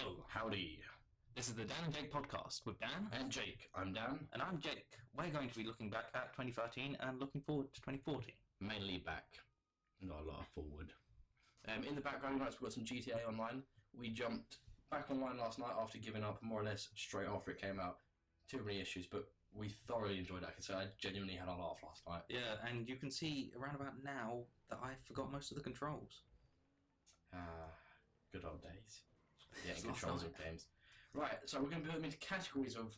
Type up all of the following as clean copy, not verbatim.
Hello. Howdy. This is the Dan and Jake podcast with Dan. And Jake. I'm Dan. And I'm Jake. We're going to be looking back at 2013 and looking forward to 2014. Mainly back. Not a lot of forward. In the background, we've got some GTA Online. We jumped back online last night after giving up more or less straight after it came out. Too many issues, but we thoroughly enjoyed it. I can say I genuinely had a laugh last night. Yeah, and you can see around about now that I forgot most of the controls. Good old days. Yeah, It's controls last of games. Right, so we're going to put them into categories of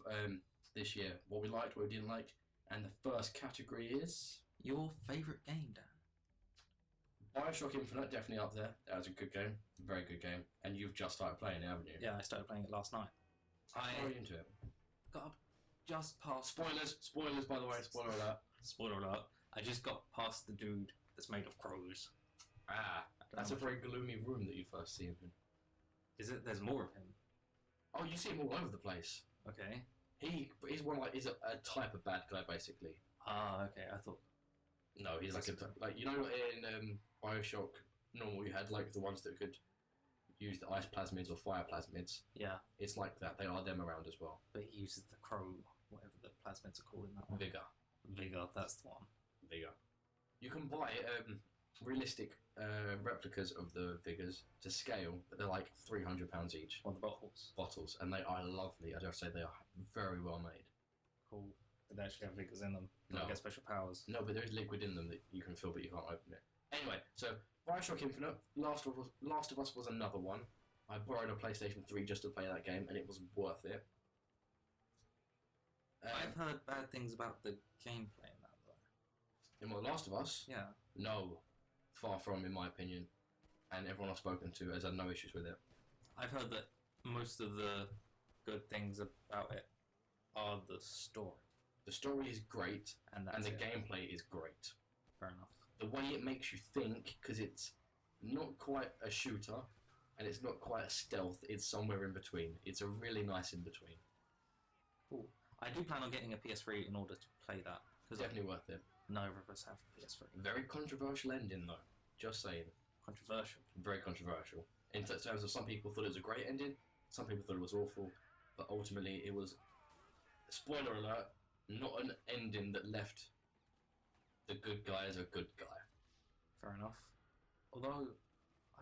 this year. What we liked, what we didn't like. And the first category is... Your favourite game, Dan? Bioshock Infinite, definitely up there. That was a good game. Very good game. And you've just started playing it, haven't you? Yeah, I started playing it last night. How are you into it? Got up just past... Spoilers, by the way. Spoiler alert. Spoiler alert. I just got past the dude that's made of crows. That's a very gloomy room that you first see him in. Is it? There's more of him. Oh, you see him all over the place. Okay. He's a type of bad guy, basically. Ah, okay. I thought... No, he's like you know in Bioshock normal you had like the ones that could use the ice plasmids or fire plasmids. Yeah, It's like that. They are them around as well. but he uses the crow, whatever the plasmids are called in that one. Vigor. Vigor, that's the one. Vigor. You can buy realistic replicas of the Vigors to scale, but they're like £300 each. Or the bottles. Bottles, and they are lovely. I dare say they are very well made. Cool. Did they actually have Vigors in them? No. Don't get special powers. No, but there is liquid in them that you can fill, but you can't open it. Anyway, so Bioshock Infinite, Last of Us was another one. I borrowed a PlayStation 3 just to play that game, and it was worth it. I've heard bad things about the gameplay in that, though. In what, Last of Us? Yeah. No, far from, in my opinion. And everyone I've spoken to has had no issues with it. I've heard that most of the good things about it are the story. The story is great, And and that's the it. gameplay is great. Fair enough. The way it makes you think, because it's not quite a shooter, and it's not quite a stealth, it's somewhere in between. It's a really nice in between. Cool. I do plan on getting a PS3 in order to play that. Because Definitely worth it. neither of us have a PS3. Very controversial ending, though. Just saying. Controversial. Very controversial. In terms of some people thought it was a great ending, some people thought it was awful, but ultimately it was, spoiler alert, not an ending that left the good guy as a good guy. Fair enough. Although,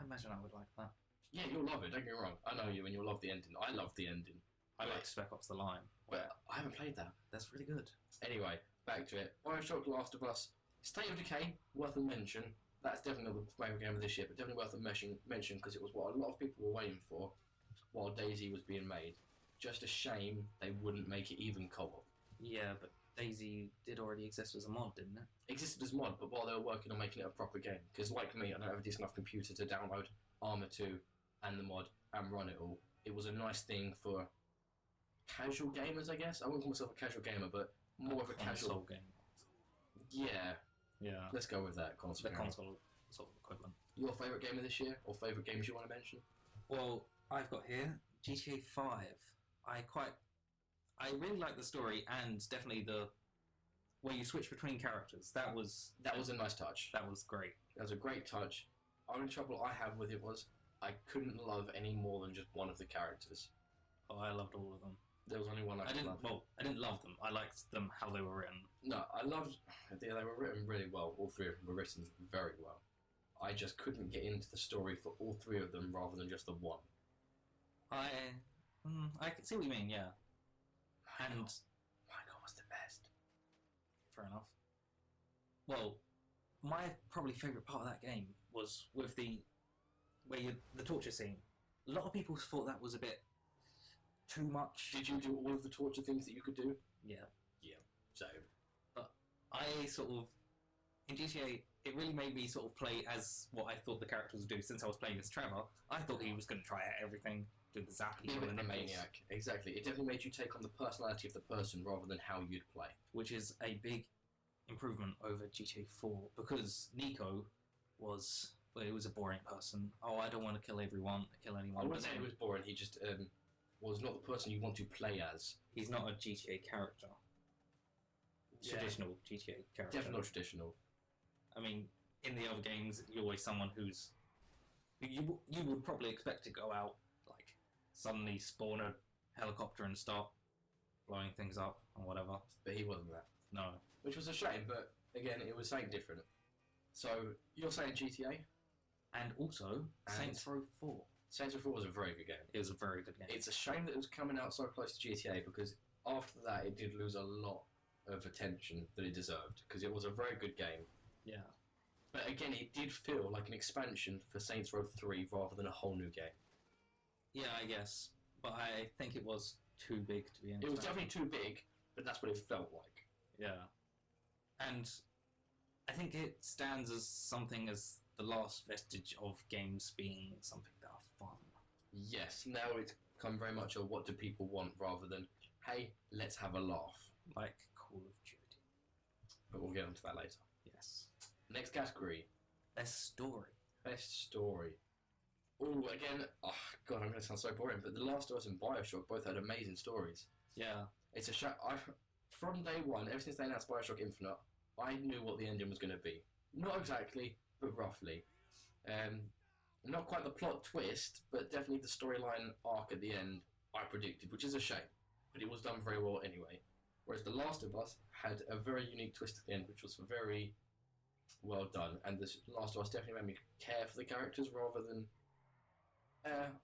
I imagine I would like that. Yeah, you'll love it, don't get me wrong. I know you and you'll love the ending. I love the ending. I like Spec Ops The Line. But I haven't played that. That's really good. Anyway, back to it. Bioshock, Last of Us, State of Decay, worth a mention. That's definitely not the favourite game of this year, but definitely worth a mention because it was what a lot of people were waiting for while DayZ was being made. Just a shame they wouldn't make it even co-op. Yeah, but DayZ did already exist as a mod, didn't it? Existed as mod, but while they were working on making it a proper game, because like me, I don't have a decent enough computer to download Arma 2 and the mod and run it all. It was a nice thing for casual gamers, I guess. I wouldn't call myself a casual gamer, but more of a console casual... game. Yeah, Yeah. let's go with that. Console The game. console sort of equivalent. Your favourite game of this year, or favourite games you want to mention? Well, I've got here GTA 5. I really like the story and definitely the where you switch between characters. That was That was a nice touch. that was great. That was a great touch. Only trouble I had with it was I couldn't love any more than just one of the characters. Oh, I loved all of them. There was only one I could love. I didn't love them. I liked them how they were written. No, I loved... They were written really well. All three of them were written very well. I just couldn't get into the story for all three of them rather than just the one. I can see what you mean. Yeah, and Michael was the best. fair enough. Well, my probably favourite part of that game was with the torture scene. A lot of people thought that was a bit too much. Did you do all of the torture things that you could do? Yeah. Yeah. So, I sort of, in GTA, it really made me sort of play as what I thought the characters would do. Since I was playing as Trevor, I thought he was going to try out everything, do the zappy, be a do bit the of a nipples, maniac. Exactly. It definitely made you take on the personality of the person rather than how you'd play. which is a big improvement over GTA 4, because Nico was, well, he was a boring person. Oh, I don't want to kill everyone, kill anyone. I But wouldn't say then he was boring, he just was not the person you want to play as. he's not a GTA character. Traditional GTA character. Definitely not traditional. I mean, in the other games, you're always someone who you would probably expect to go out, like, suddenly spawn a helicopter and start blowing things up and whatever. But he wasn't that. No. Which was a shame, but again, it was something different. So, you're saying GTA? And also, Saints Row 4. Saints Row 4 was a very good game. It was a very good game. It's a shame that it was coming out so close to GTA, because after that it did lose a lot of attention that it deserved, because it was a very good game. Yeah. But again, it did feel like an expansion for Saints Row 3 rather than a whole new game. Yeah, I guess. But I think it was too big to be an It was expansion. definitely too big, but that's what it felt like. Yeah. And I think it stands as something as the last vestige of games being something that are fun. Yes, now it's become very much a what do people want rather than, hey, let's have a laugh. Like Call of Duty. But we'll get onto that later. Yes. Next category, Best story. best story. Oh, again, oh god, I'm going to sound so boring, but The Last of Us and Bioshock both had amazing stories. Yeah. It's a from day one, ever since they announced Bioshock Infinite, I knew what the ending was going to be. Not exactly, but roughly. Not quite the plot twist, but definitely the storyline arc at the end I predicted, which is a shame. But it was done very well anyway. Whereas The Last of Us had a very unique twist at the end, which was very well done. And The Last of Us definitely made me care for the characters rather than...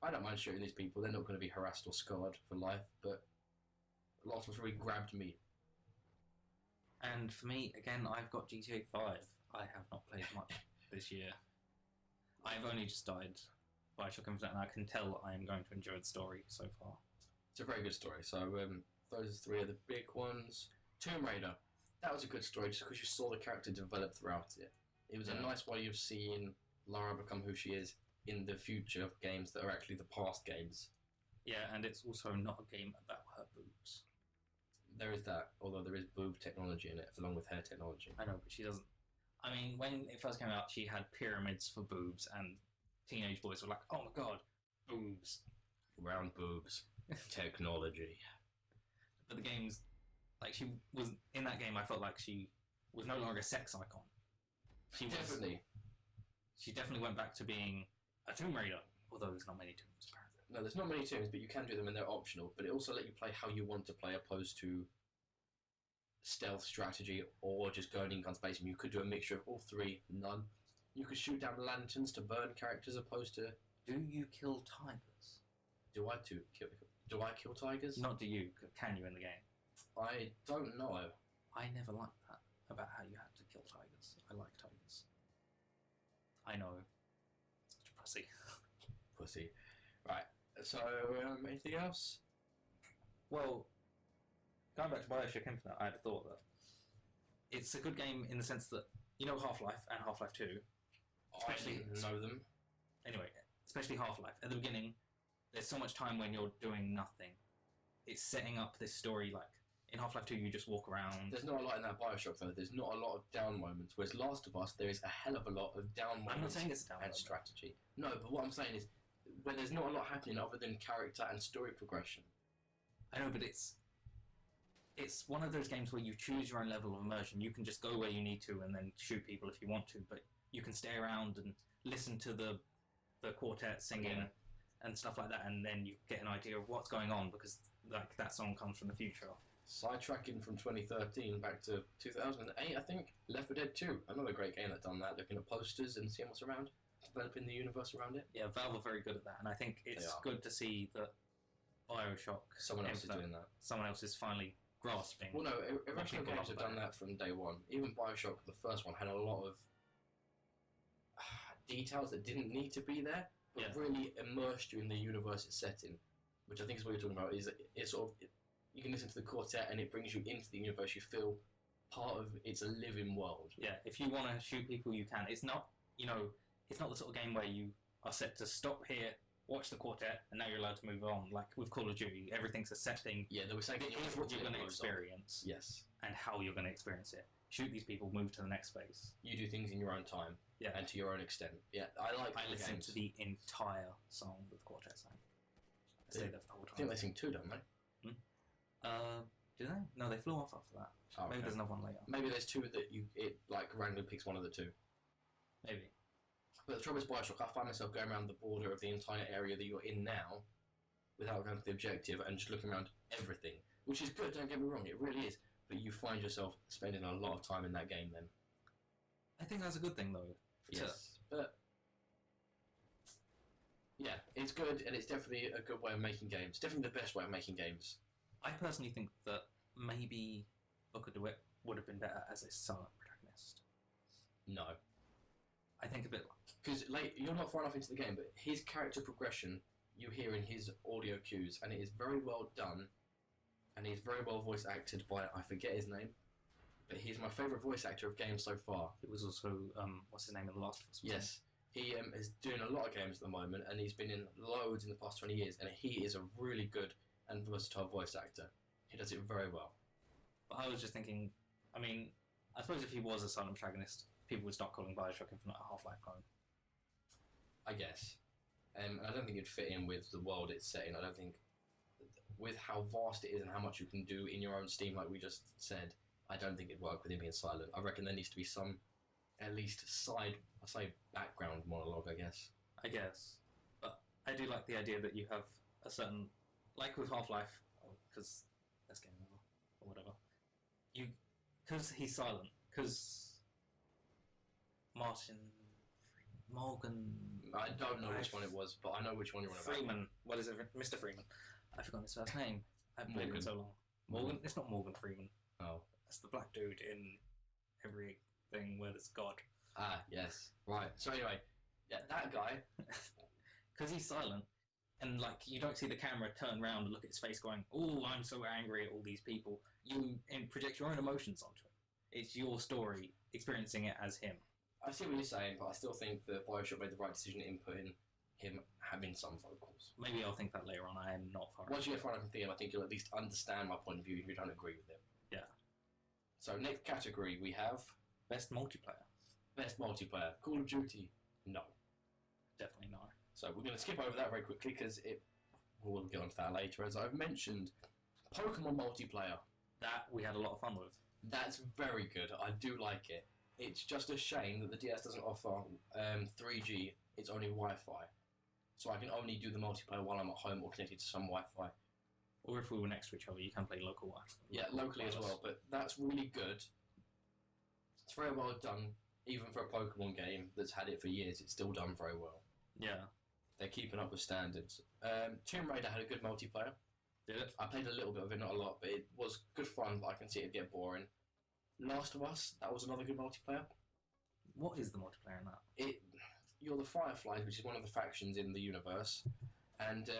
I don't mind shooting these people, they're not going to be harassed or scarred for life, but The Last of Us really grabbed me. And for me, again, I've got GTA 5. I have not played much this year. I've only just started Bioshock Infinite, and I can tell I am going to enjoy the story so far. It's a very good story. So those three are the big ones. Tomb Raider. That was a good story just because you saw the character develop throughout it. It was a nice way of seeing Lara become who she is in the future games that are actually the past games. Yeah, and it's also not a game about her boobs. There is that, although there is boob technology in it, along with hair technology. I know, but she doesn't... I mean, when it first came out, she had pyramids for boobs, and teenage boys were like, oh my god, boobs. Round boobs. Technology. But the game's... Like, she was... In that game, I felt like she was no longer a sex icon. Definitely. She definitely went back to being a Tomb Raider, although there's not many tombs, apparently. No, there's not many tombs, but you can do them and they're optional. But it also let you play how you want to play, opposed to stealth strategy or just going in gun space. And you could do a mixture of all three, none. You could shoot down lanterns to burn characters, opposed to... Do you kill tigers? Do I kill tigers? Not do you, can you in the game? I don't know. I never liked that, about how you had to kill tigers. I like tigers. I know. Such a pussy. Pussy. Right, so anything else? Well, going back to Bioshock Infinite, I had a thought that it's a good game in the sense that, you know, Half-Life and Half-Life 2, Especially know them. Anyway, especially Half-Life. At the beginning, there's so much time when you're doing nothing. It's setting up this story, like, in Half-Life 2 you just walk around. There's not a lot in that Bioshock though, there's not a lot of down moments, whereas Last of Us, there is a hell of a lot of down moments. I'm not saying it's a down and moment. strategy. No, but what I'm saying is, when there's not a lot happening other than character and story progression. I know, but it's one of those games where you choose your own level of immersion. You can just go where you need to and then shoot people if you want to, but you can stay around and listen to the quartet singing and stuff like that, and then you get an idea of what's going on, because like that song comes from the future. Sidetracking from 2013 back to 2008, I think. Left 4 Dead 2, another great game that done that, looking at posters and seeing what's around, developing the universe around it. Yeah, Valve are very good at that, and I think it's good to see that Bioshock... Someone else is doing that. Someone else is finally grasping... Well, no, original games have done that from day one. Even Bioshock, the first one, had a lot of details that didn't need to be there, but really immersed you in the universe it's set in, which I think is what you're talking about, is it's sort of... You can listen to the quartet and it brings you into the universe. You feel part of it's a living world. Yeah, if you want to shoot people, you can. It's not, you know, it's not the sort of game where you are set to stop here, watch the quartet, and now you're allowed to move on. Like with Call of Duty, everything's a set thing. Yeah, they were saying here's what you're going to experience. Yes. And how you're going to experience it. Shoot these people, move to the next phase. You do things in your own time. Yeah. And to your own extent. Yeah, I listened to the entire song that the quartet sang. I stayed there for the whole time. I think they sing two, don't they? Do they? No, they flew off after that. Oh, maybe there's another one later. Maybe there's two that it like randomly picks one of the two. Maybe. But the trouble is Bioshock, I find myself going around the border of the entire area that you're in now without going to the objective and just looking around everything, which is good. Don't get me wrong, it really is. But you find yourself spending a lot of time in that game then. I think that's a good thing though. Yes, but yeah, it's good, and it's definitely a good way of making games. Definitely the best way of making games. I personally think that maybe Booker DeWitt would have been better as a silent protagonist. No, I think a bit because you're not far enough into the game, but his character progression you hear in his audio cues, and it is very well done, and he's very well voice acted by, I forget his name, but he's my favourite voice actor of games so far. It was also what's his name in The Last of Us? Yes, he is doing a lot of games at the moment, and he's been in loads in the past 20 years, and he is a really good and versatile voice actor. He does it very well. But I was just thinking, I mean, I suppose if he was a silent protagonist, people would start calling Bioshock Infinite a Half-Life clone. I guess. And I don't think it'd fit in with the world it's set in. I don't think, with how vast it is and how much you can do in your own Steam, like we just said, I don't think it'd work with him being silent. I reckon there needs to be some, at least background monologue, I guess. But I do like the idea that you have a certain, like with Half-Life, because that's game over, or whatever. Because he's silent, because Morgan. I don't know which one it was, but I know which one you're on about. Freeman. What is it? Mr. Freeman. I've forgotten his first name. I've played it so long. Morgan? It's not Morgan Freeman. Oh. That's the black dude in everything where there's God. Ah, yes. Right. So anyway, yeah, that guy. Because he's silent, and like you don't see the camera turn around and look at his face going, "Oh, I'm so angry at all these people." You project your own emotions onto it. It's your story, experiencing it as him. I see what you're saying, but I still think that Bioshock made the right decision in putting him having some vocals. Maybe I'll think that later on. I am not far. Once you get far enough into the game, I think you'll at least understand my point of view if you don't agree with it. Yeah. So next category we have Best multiplayer. Best multiplayer. Call of Duty. No. Definitely no. So we're going to skip over that very quickly because we'll get onto that later. As I've mentioned, Pokemon multiplayer. That we had a lot of fun with. That's very good. I do like it. It's just a shame that the DS doesn't offer 3G. It's only Wi-Fi. So I can only do the multiplayer while I'm at home or connected to some Wi-Fi. Or if we were next to each other, you can play local Wi-Fi. Yeah, locally as well. But that's really good. It's very well done. Even for a Pokemon game that's had it for years, it's still done very well. Yeah. They're keeping up with standards. Tomb Raider had a good multiplayer. Did it? I played a little bit of it, not a lot, but it was good fun, but I can see it get boring. Last of Us, that was another good multiplayer. What is the multiplayer in that? You're the Fireflies, which is one of the factions in the universe, and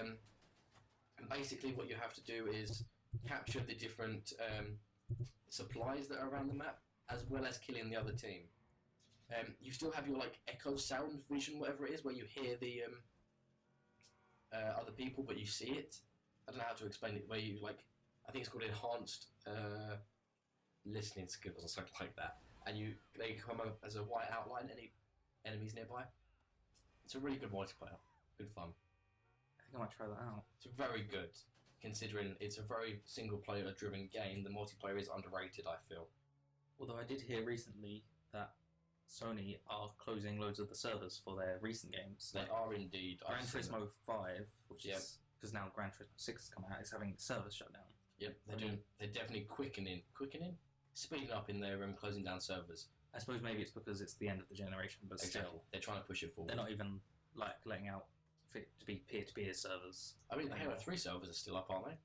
basically what you have to do is capture the different supplies that are around the map, as well as killing the other team. You still have your echo sound vision, whatever it is, where you hear the other people, but you see it. I don't know how to explain it. Where you I think it's called enhanced listening skills or something like that, and they come up as a white outline. Any enemies nearby. It's a really good multiplayer. Good fun. I think I might try that out. It's very good, considering it's a very single-player driven game. The multiplayer is underrated, I feel. Although I did hear recently that Sony are closing loads of the servers for their recent games. They are indeed. Gran Turismo 5, which is because now Gran Turismo 6 has come out, is having servers shut down. Yep, they're definitely quickening, speeding up in their closing down servers. I suppose maybe it's because it's the end of the generation, but Exactly. still, They're trying to push it forward. they're not even letting out for it to be peer-to-peer servers. I mean, the Halo 3 servers are still up, aren't they?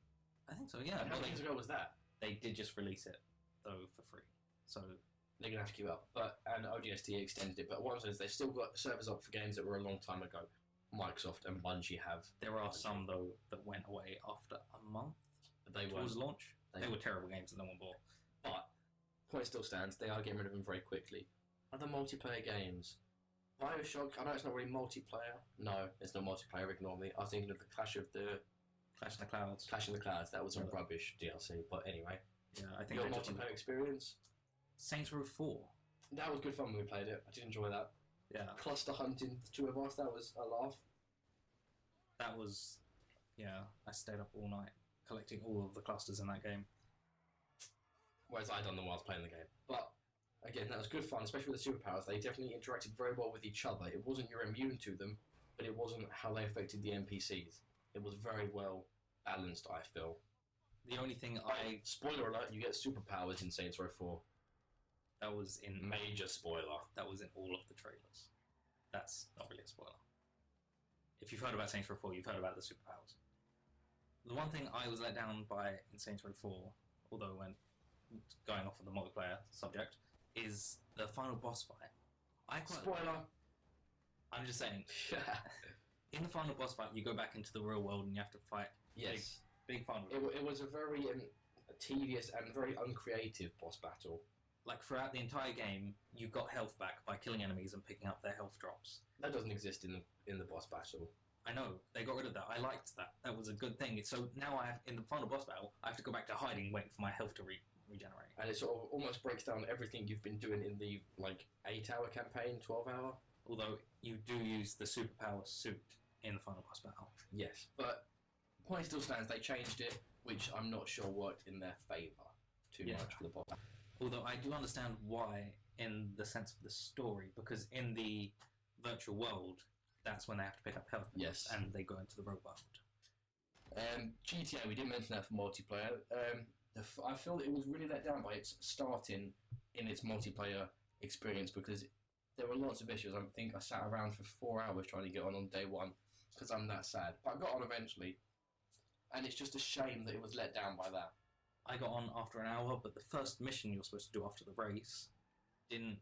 I think so. Yeah. And how many years ago was that? They did just release it though for free, so They're gonna have to keep up. And ODST extended it. But what I'm saying is they've still got servers up for games that were a long time ago. Microsoft and Bungie have. there are some though that went away after a month. They were. Towards launch. They were terrible games that no one bought. But point still stands. They are getting rid of them very quickly. Other multiplayer games. Bioshock. I know it's not really multiplayer. No, it's not multiplayer. Ignore me. I was thinking of the Clash in the Clouds. That was a rubbish DLC. But anyway. Yeah, I think Your multiplayer experience. Saints Row 4. That was good fun when we played it. I did enjoy that. Yeah. Cluster hunting, the two of us. That was a laugh. That was, yeah. I stayed up all night collecting all of the clusters in that game. Whereas I done them while I was playing the game. But again, that was good fun, especially with the superpowers. They definitely interacted very well with each other. It wasn't you're immune to them, but it wasn't how they affected the NPCs. it was very well balanced, I feel. The only thing Spoiler alert, you get superpowers in Saints Row 4. that was in Major spoiler. that was in all of the trailers. That's not really a spoiler. If you've heard about Saints Row 4, you've heard about the superpowers. The one thing I was let down by in Saints Row 4, although when going off of the multiplayer subject, is the final boss fight. Spoiler. I'm just saying, in the final boss fight, you go back into the real world and you have to fight Yes. big final. It was a very tedious and very uncreative boss battle. Like throughout the entire game, you got health back by killing enemies and picking up their health drops. That doesn't exist in the boss battle. I know, they got rid of that. I liked that. That was a good thing. So now in the final boss battle, I have to go back to hiding, waiting for my health to regenerate. And it sort of almost breaks down everything you've been doing in the 8-hour campaign, 12-hour. Although you do use the superpower suit in the final boss battle. Yes, but point still stands. They changed it, which I'm not sure worked in their favour too much for the boss. Although I do understand why, in the sense of the story, because in the virtual world, that's when they have to pick up health. Yes. And they go into the real world. GTA, we didn't mention that for multiplayer. I feel that it was really let down by its starting in its multiplayer experience because there were lots of issues. I think I sat around for 4 hours trying to get on day one because I'm that sad. But I got on eventually, and it's just a shame that it was let down by that. I got on after an hour, but the first mission you're supposed to do after the race didn't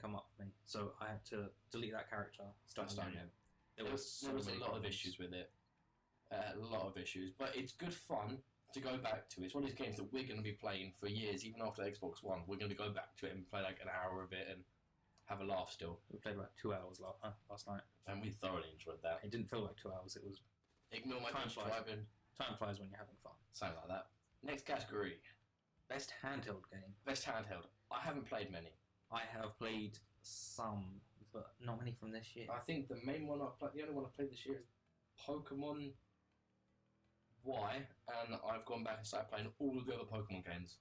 come up for me. So I had to delete that character, start again. There was a lot of issues with it. A lot of issues. But it's good fun to go back to. It's one of these games that we're going to be playing for years, even after Xbox One. We're going to go back to it and play like an hour of it and have a laugh still. We played about 2 hours last night. And we thoroughly enjoyed that. It didn't feel like 2 hours. It was... Ignore my Time bitch flies. driving. Time flies when you're having fun. Something like that. Next category. Best handheld game. Best handheld. I haven't played many. I have played some, but not many from this year. I think the main one I've played, the only one I've played this year is Pokemon Y, and I've gone back and started playing all of the other Pokemon games.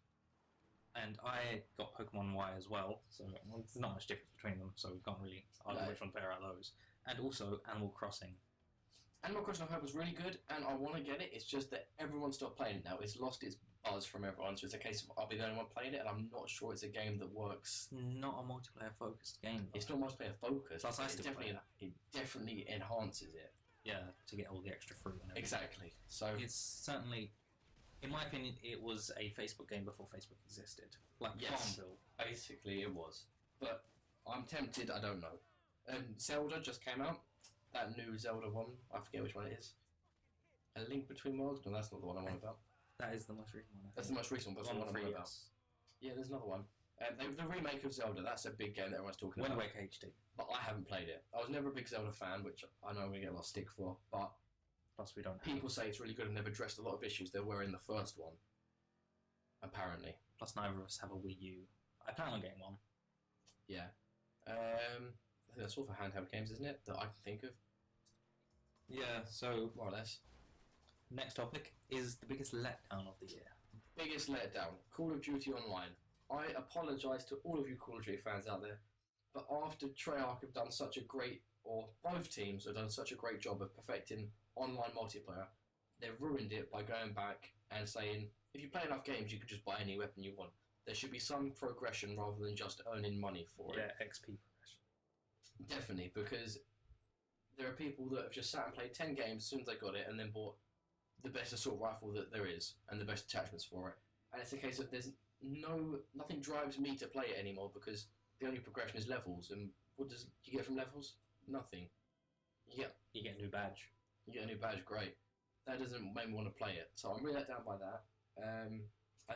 And I got Pokemon Y as well, so there's not much difference between them, so we can't really argue which one better out of those. And also Animal Crossing. Animal Crossing I've heard was really good, and I want to get it. It's just that everyone stopped playing it now. It's lost its buzz from everyone, so it's a case of I'll be the only one playing it, and I'm not sure it's a game that works. Not a multiplayer-focused game, though. It's not multiplayer focused. Plus, I It still play definitely enhances it. Yeah, to get all the extra fruit and everything. Exactly. So It's certainly, in my opinion, it was a Facebook game before Facebook existed. Like Yes. Farmville. basically it was. But I'm tempted, I don't know. Zelda just came out. That new Zelda one, I forget which one it is. A Link Between Worlds? No, that's not the one I'm on about. That is the most recent one. I That's the think. most recent one, but One that's the one I'm on about. 3DS. Yeah, there's another one. The remake of Zelda, that's a big game that everyone's talking Wind about. Waker HD. But I haven't played it. I was never a big Zelda fan, which I know I'm going to get a lot of stick for. But Plus, we don't. people say it's really good and they've addressed a lot of issues there were in the first one. Apparently. Plus, neither of us have a Wii U. I plan on getting one. Yeah. I think that's all for handheld games, isn't it? That I can think of, Yeah. So more or less. next topic is the biggest letdown of the year. Biggest letdown, Call of Duty Online. I apologise to all of you Call of Duty fans out there, but after Treyarch have done such a great, or both teams have done such a great job of perfecting online multiplayer, they've ruined it by going back and saying, if you play enough games, you can just buy any weapon you want. There should be some progression rather than just earning money for it. Yeah, XP progression. Definitely, because there are people that have just sat and played 10 games as soon as they got it and then bought the best assault rifle that there is and the best attachments for it. And it's a case of nothing drives me to play it anymore because the only progression is levels. And what does you get from levels? Nothing. You You get a new badge. get a new badge, great. That doesn't make me want to play it. So I'm really let down by that. And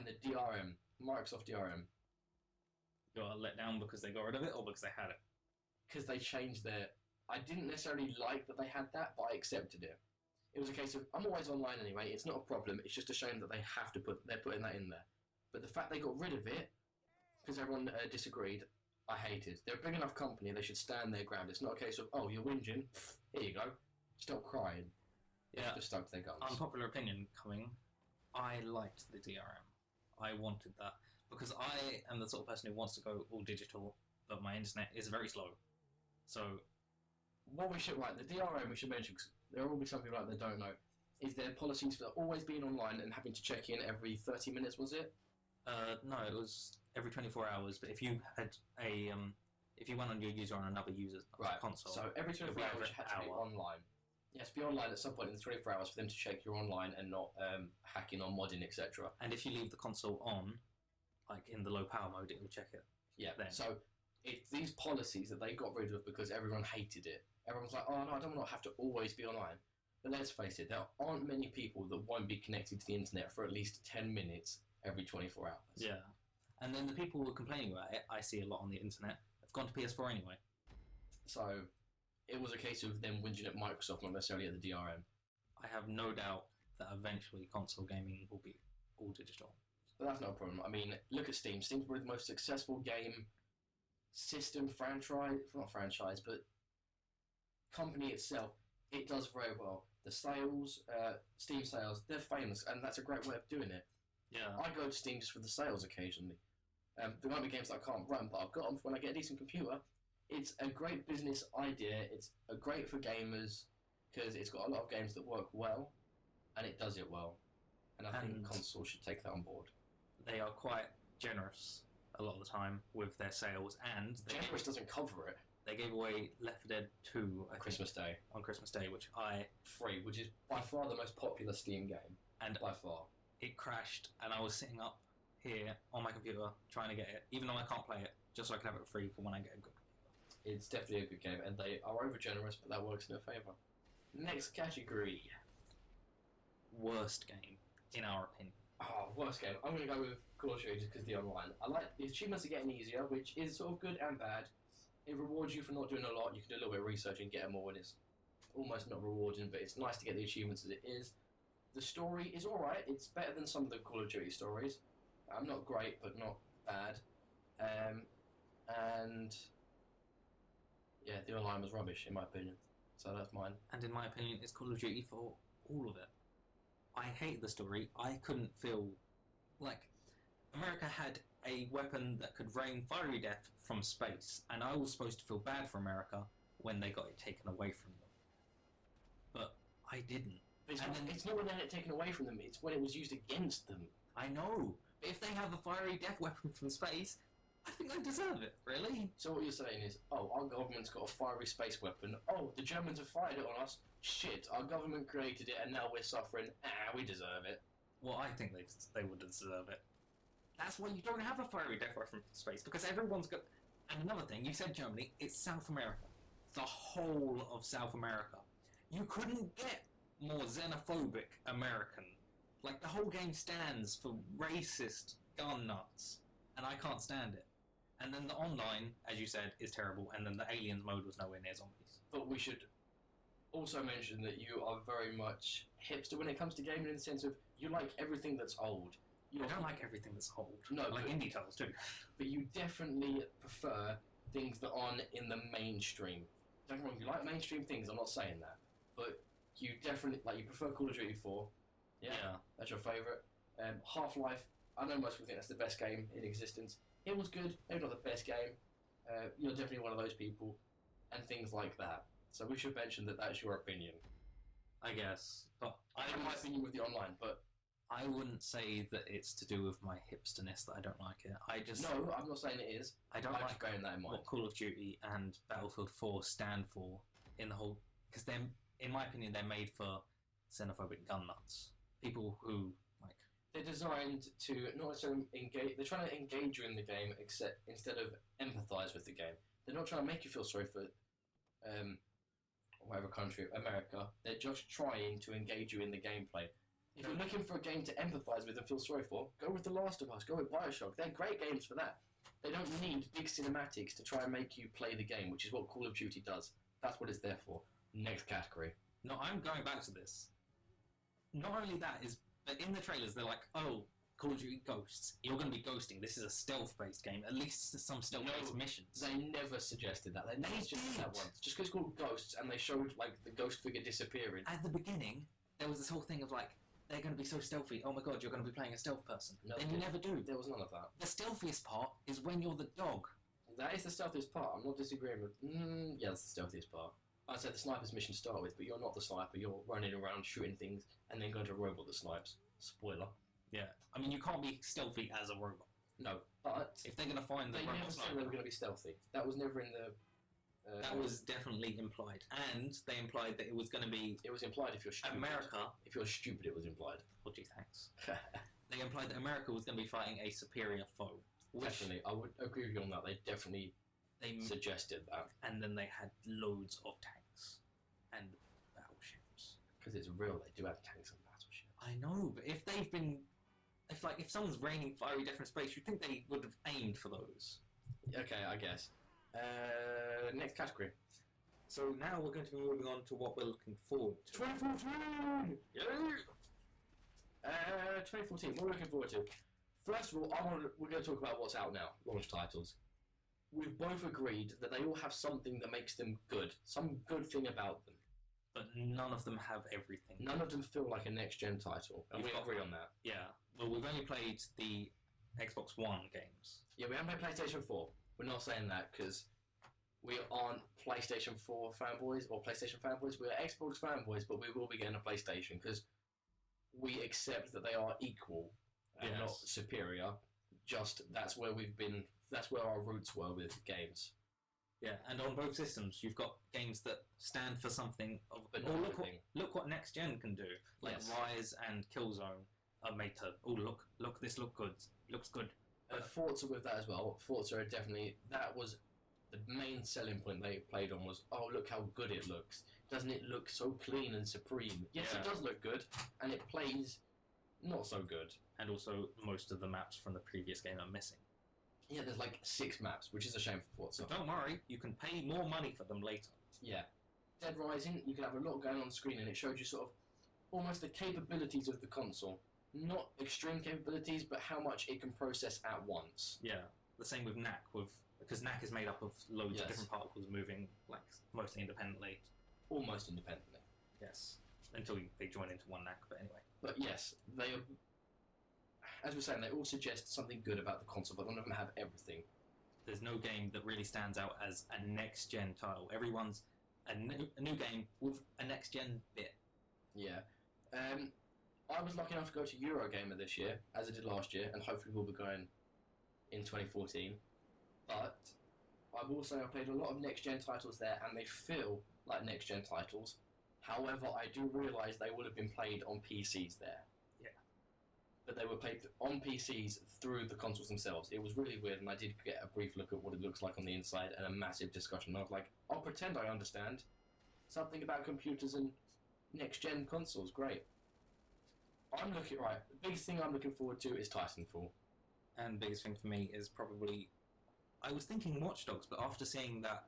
the DRM, Microsoft DRM, You got let down because they got rid of it or because they had it? because they changed their... I didn't necessarily like that they had that, but I accepted it. It was a case of, I'm always online anyway, it's not a problem, it's just a shame that they're putting that in there. But the fact they got rid of it, because everyone disagreed, I hated. They're a big enough company, they should stand their ground. It's not a case of, oh, you're whinging, here you go, stop crying. They Yeah. just stuck to their guns. Unpopular opinion coming. I liked the DRM. I wanted that because I am the sort of person who wants to go all digital, but my internet is very slow. So What we should, right, the DRM we should mention, 'cause there will be some people out there that don't know. Is there policies for always being online and having to check in every 30 minutes, was it? No, it was every 24 hours. But if you had if you went on your user on another user's console, So every 24 It'll be hours every you had to be hour. online. You have to be online at some point in the 24 hours for them to check you're online and not hacking or modding, etc. and if you leave the console on, like in the low power mode, it will check it. Yeah. Then. So it's these policies that they got rid of because everyone hated it. Everyone's like, oh no, I don't want to have to always be online. But let's face it, there aren't many people that won't be connected to the internet for at least 10 minutes every 24 hours. Yeah. And then the people who are complaining about it, I see a lot on the internet, have gone to PS4 anyway. So it was a case of them whinging at Microsoft, not necessarily at the DRM. I have no doubt that eventually console gaming will be all digital. But that's not a problem. I mean, look at Steam. Steam's probably the most successful game system franchise, but company itself, it does very well. The sales, Steam sales, they're famous, and that's a great way of doing it. Yeah. I go to Steam just for the sales occasionally. There won't be games that I can't run, but I've got them for when I get a decent computer. It's a great business idea. It's great for gamers because it's got a lot of games that work well, and it does it well. And I think consoles should take that on board. They are quite generous a lot of the time with their sales, and Generous doesn't cover it. they gave away Left 4 Dead 2 I Christmas Day. think, on Christmas Day, which Free, which is by far the most popular Steam game. And by far. it crashed, and I was sitting up here on my computer trying to get it, even though I can't play it, just so I can have it free for when I get a good computer. It's definitely a good game, and they are over generous, but that works in their favour. Next category. Worst game, in our opinion. Oh, worst game. I'm going to go with Call of Duty just because the online. I like the achievements are getting easier, which is sort of good and bad. It rewards you for not doing a lot. You can do a little bit of research and get more, and it's almost not rewarding, but it's nice to get the achievements as it is. The story is alright. It's better than some of the Call of Duty stories. Not great, but not bad. And yeah, the online was rubbish, in my opinion. So that's mine. And in my opinion, it's Call of Duty for all of it. I hate the story. I couldn't feel like America had a weapon that could rain fiery death from space, and I was supposed to feel bad for America when they got it taken away from them. But I didn't. It's not when they had it taken away from them, it's when it was used against them. I know. But if they have a fiery death weapon from space, I think they deserve it, really. So what you're saying is, oh, our government's got a fiery space weapon. Oh, the Germans have fired it on us. Shit, our government created it and now we're suffering. We deserve it. Well, I think they would deserve it. That's why you don't have a fiery death weapon from space, because everyone's got... And another thing, you said Germany, it's South America. The whole of South America. You couldn't get more xenophobic American. Like, the whole game stands for racist gun nuts, and I can't stand it. And then the online, as you said, is terrible, and then the aliens mode was nowhere near zombies. But we should also mention that you are very much hipster when it comes to gaming, in the sense of you like everything that's old. I don't like everything that's old. No, I like indie titles too. But you definitely prefer things that aren't in the mainstream. Don't get me wrong, you like mainstream things, I'm not saying that. But you definitely, you prefer Call of Duty 4. Yeah. That's your favourite. Half-Life, I know most people think that's the best game in existence. It was good, maybe not the best game. You're definitely one of those people, and things like that. So we should mention that that's your opinion. I guess. But I have my opinion with the online, but... I wouldn't say that it's to do with my hipsterness that I don't like it. No, I'm not saying it is. I don't like bearing that in mind. what Call of Duty and Battlefield 4 stand for in the whole... Because they're, in my opinion, they're made for xenophobic gun nuts. People who, They're designed to not necessarily engage... They're trying to engage you in the game instead of empathise with the game. They're not trying to make you feel sorry for... whatever country, America. They're just trying to engage you in the gameplay. If you're looking for a game to empathise with and feel sorry for, go with The Last of Us, go with Bioshock. They're great games for that. They don't need big cinematics to try and make you play the game, which is what Call of Duty does. That's what it's there for. Next category. No, I'm going back to this. Not only that, but in the trailers they're like, oh, Call of Duty Ghosts. You're going to be ghosting. This is a stealth-based game. At least some stealth-based missions. They never suggested that. They never suggested that once. Just because it's called Ghosts and they showed, the ghost figure disappearing. At the beginning, there was this whole thing of, they're going to be so stealthy. Oh my god, you're going to be playing a stealth person. No, then you never do. There was none of that. The stealthiest part is when you're the dog. That is the stealthiest part. I'm not disagreeing with... yeah, that's the stealthiest part. I said the sniper's mission to start with, but you're not the sniper. You're running around shooting things and then going to a robot that snipes. Spoiler. Yeah. I mean, you can't be stealthy as a robot. No, but If they're going to find the they robot never said sniper, they were going to be stealthy. That was never in the. that was definitely implied. And they implied that it was going to be It was implied if you're stupid. America. If you're stupid, it was implied. Oh, gee, thanks. They implied that America was going to be fighting a superior foe. Which Definitely, I would agree with you on that. They definitely they suggested that and then they had loads of tanks and battleships. because it's real. They do have tanks and battleships. I know, but if they've been, if someone's raining fiery death from space, you'd think they would have aimed for those. Okay, I guess. Next category. So now we're going to be moving on to what we're looking forward to. 2014. Yeah. 2014. What are we looking forward to? First of all, we're going to talk about what's out now. Launch titles. We've both agreed that they all have something that makes them good. Some good thing about them. But none of them have everything. None of them feel like a next-gen title, and we You've got- agree on that. Yeah. Well, we've only played the Xbox One games. Yeah, we haven't played PlayStation 4. We're not saying that because we aren't PlayStation 4 fanboys or PlayStation fanboys. We're Xbox fanboys, but we will be getting a PlayStation because we accept that they are equal and not Yes. superior. Just that's where we've been. That's where our roots were with games. Yeah, and on both systems, you've got games that stand for something. But Oh, not look what, everything. look what next gen can do. Like Yes. Rise and Killzone are made to. Oh, look, this looks good. Forza with that as well. Forza are definitely that was the main selling point they played on was look how good it looks. Doesn't it look so clean and supreme? Yes, Yeah. it does look good, and it plays not so good. And also, most of the maps from the previous game are missing. Yeah, there's like 6 maps, which is a shame for Forza. So don't worry, you can pay more money for them later. Yeah. Dead Rising, you can have a lot going on the screen, and it showed you sort of almost the capabilities of the console. Not extreme capabilities, but how much it can process at once. Yeah, the same with NAC, because NAC is made up of loads Yes. of different particles moving like mostly independently. Almost independently. Yes, until they join into one NAC. But anyway, But yes, they are. As we're saying, they all suggest something good about the console, but none of them have everything. there's no game that really stands out as a next gen title. Everyone's a new game with a next gen bit. Yeah. I was lucky enough to go to Eurogamer this year, as I did last year, and hopefully we'll be going in 2014. But I will say I played a lot of next-gen titles there, and they feel like next-gen titles. However, I do realise they would have been played on PCs there. Yeah. But they were played on PCs through the consoles themselves. It was really weird, and I did get a brief look at what it looks like on the inside and a massive discussion. I was like, I'll pretend I understand. Something about computers and next-gen consoles, great. I'm looking, right, the biggest thing I'm looking forward to is Titanfall. And the biggest thing for me is probably, I was thinking Watch Dogs, but after seeing that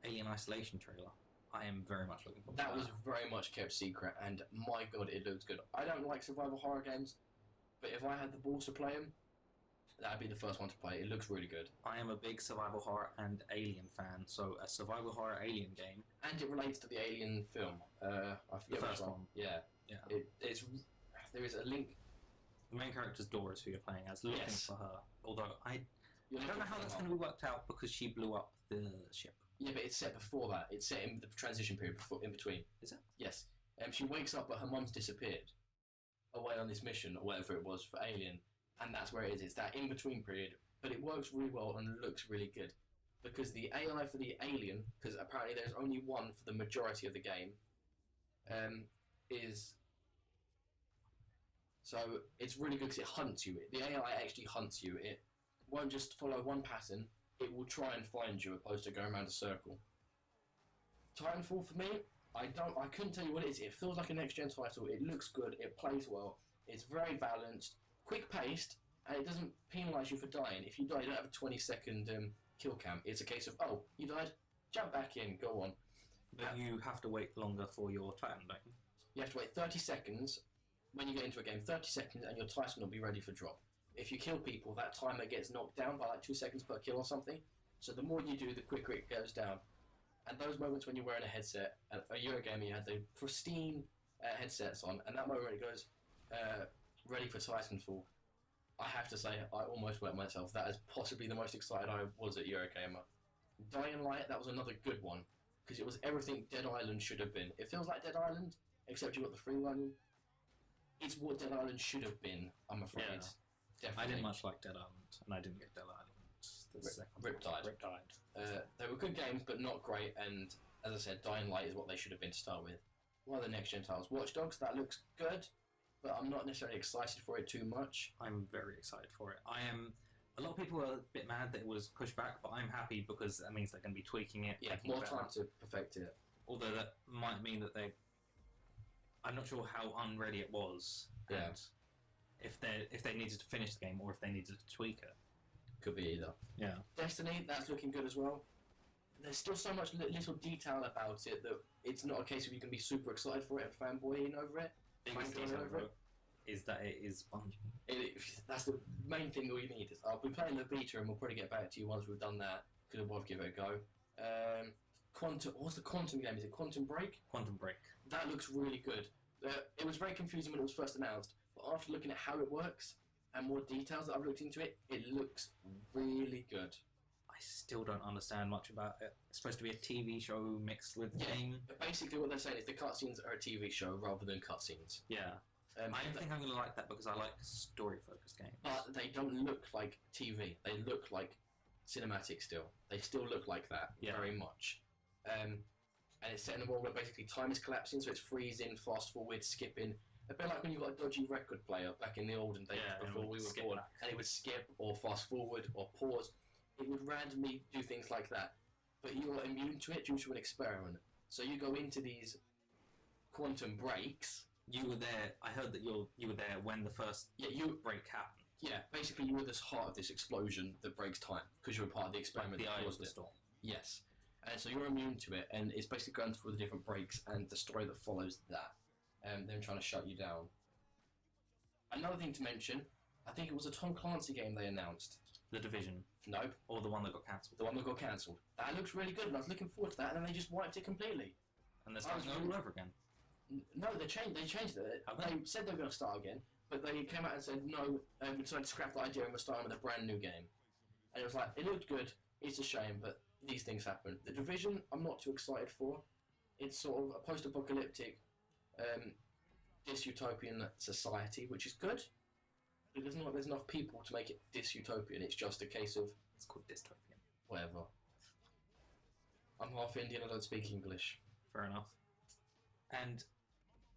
Alien Isolation trailer, I am very much looking forward to That was very much kept secret, and my god, it looks good. I don't like survival horror games, but if I had the balls to play them, that'd be the first one to play. It looks really good. I am a big survival horror and Alien fan, so a survival horror Alien game. And it relates to the Alien film. I forget The which first one. Yeah. Yeah. There is a link. The main character's Doris, who you're playing as, looking Yes. for her. Although I You're don't know looking how for that's her. going to be worked out because she blew up the ship. Yeah, but it's set before that. It's set in the transition period in between. Is it? Yes. She wakes up, but her mum's disappeared away on this mission, or whatever it was, for Alien. And that's where it is. It's that in-between period. But it works really well and looks really good. Because the AI for the Alien, because apparently there's only one for the majority of the game, is... So it's really good because it hunts you. The AI actually hunts you. It won't just follow one pattern. It will try and find you opposed to going around a circle. Titanfall for me, I couldn't tell you what it is. It feels like a next-gen title. It looks good. It plays well. It's very balanced, quick-paced, and it doesn't penalise you for dying. If you die, you don't have a 20-second kill cam. It's a case of, oh, you died? Jump back in, go on. But you have to wait longer for your Titan, don't you? You have to wait 30 seconds when you get into a game, 30 seconds, and your Titan will be ready for drop. If you kill people, that timer gets knocked down by like 2 seconds per kill or something. So the more you do, the quicker it goes down. And those moments when you're wearing a headset, a Eurogamer, you had the pristine headsets on, and that moment it goes, ready for Titanfall, I have to say, I almost wet myself. That is possibly the most excited I was at Eurogamer. Dying Light, that was another good one. because it was everything Dead Island should have been. It feels like Dead Island, except you got the free one. It's what Dead Island should have been, I'm afraid. Yeah. Definitely. I didn't much like Dead Island, and I didn't get Dead Island. The second one. Riptide. Riptide. They were good games, but not great. And as I said, Dying Light is what they should have been to start with. What are the next gen titles? Watch Dogs, that looks good, but I'm not necessarily excited for it too much. I'm very excited for it. I am. A lot of people are a bit mad that it was pushed back, but I'm happy because that means they're going to be tweaking it. Yeah, making it more better. time to perfect it. Although that might mean that they. I'm not sure how unready it was. Yeah. And if they needed to finish the game or if they needed to tweak it. Could be either. Yeah. Destiny, that's looking good as well. There's still so much little detail about it that it's not a case of you can be super excited for it and fanboying over it. Biggest Fanboying detail over it. is that it is Bungie. That's the main thing all you need. Is I'll be playing the beta and we'll probably get back to you once we've done that because we'll both give it a go. Quantum. What's the Quantum game? Is it Quantum Break? Quantum Break. That looks really good. It was very confusing when it was first announced, but after looking at how it works and more details that I've looked into it, it looks really good. I still don't understand much about it. It's supposed to be a TV show mixed with Yeah. game. Basically, what they're saying is the cutscenes are a TV show rather than cutscenes. Yeah. I don't think I'm going to like that because I like story-focused games. But they don't look like TV. They look like cinematic still. They still look like that, Yeah. very much. And it's set in a world where basically time is collapsing, so it's freezing, fast forward, skipping. A bit like when you got a dodgy record player back in the olden days Yeah, and it before would we were skip born, back. and it would skip or fast forward or pause. It would randomly do things like that, but you are immune to it due to an experiment. So you go into these quantum breaks. You were there. I heard that you were there when the first break happened. Yeah, basically you were the heart of this explosion that breaks time because you were part of the experiment The that Eye of caused the it. Storm. Yes, and so you're immune to it, and it's basically going through the different breaks and the story that follows that, and them trying to shut you down. Another thing to mention, I think it was a Tom Clancy game they announced. The Division, Nope, or the one that got cancelled. the one that got cancelled. That looks really good, and I was looking forward to that, and then they just wiped it completely. And they're I was starting really- all over again. No, they changed it. Have they? They said they were going to start again, but they came out and said no, we decided to scrap the idea and we're starting with a brand new game. And it was like, it looked good, it's a shame, but these things happen. The Division, I'm not too excited for. It's sort of a post-apocalyptic dystopian society, which is good. But there's enough people to make it dystopian. It's just a case of It's called Dystopian. whatever. I'm half Indian, I don't speak English. Fair enough. And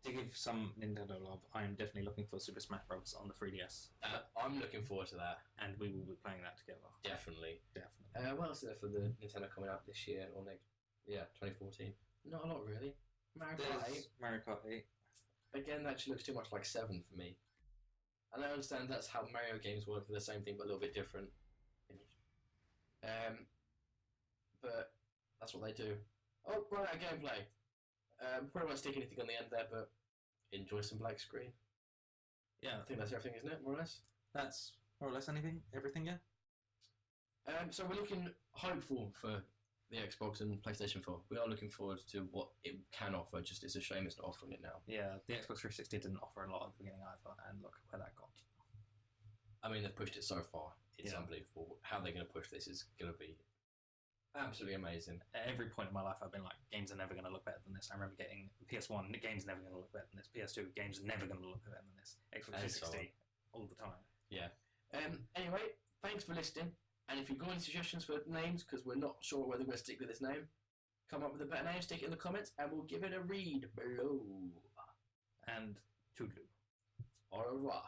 to give some Nintendo love, I am definitely looking for Super Smash Bros. On the 3DS, I'm looking forward to that, and we will be playing that together. definitely. Definitely. What else is there for the Nintendo coming out this year or next? Yeah, 2014. Not a lot really. Mario Kart 8. There's Mario Kart 8. Again, that actually looks too much like 7 for me. And I understand that's how Mario games work, they're the same thing but a little bit different. But that's what they do. Oh, right, gameplay. Probably won't stick anything on the end there, but enjoy some black screen. Yeah, I think that's everything, isn't it, more or less? that's more or less everything, yeah? So we're looking hopeful for the Xbox and PlayStation 4. We are looking forward to what it can offer, just it's a shame it's not offering it now. Yeah, the Xbox 360 didn't offer a lot at the beginning either, and look where that got. I mean, they've pushed it so far. It's Yeah. unbelievable. How they're going to push this is going to be absolutely amazing. At every point in my life, I've been like, games are never going to look better than this. I remember getting PS1, the game's never going to look better than this. PS2, game's never going to look better than this. Xbox And so 360, all the time. Yeah. Anyway, thanks for listening. And if you've got any suggestions for names, because we're not sure whether we're going to stick with this name, come up with a better name, stick it in the comments, and we'll give it a read below. And toodaloo. Au revoir.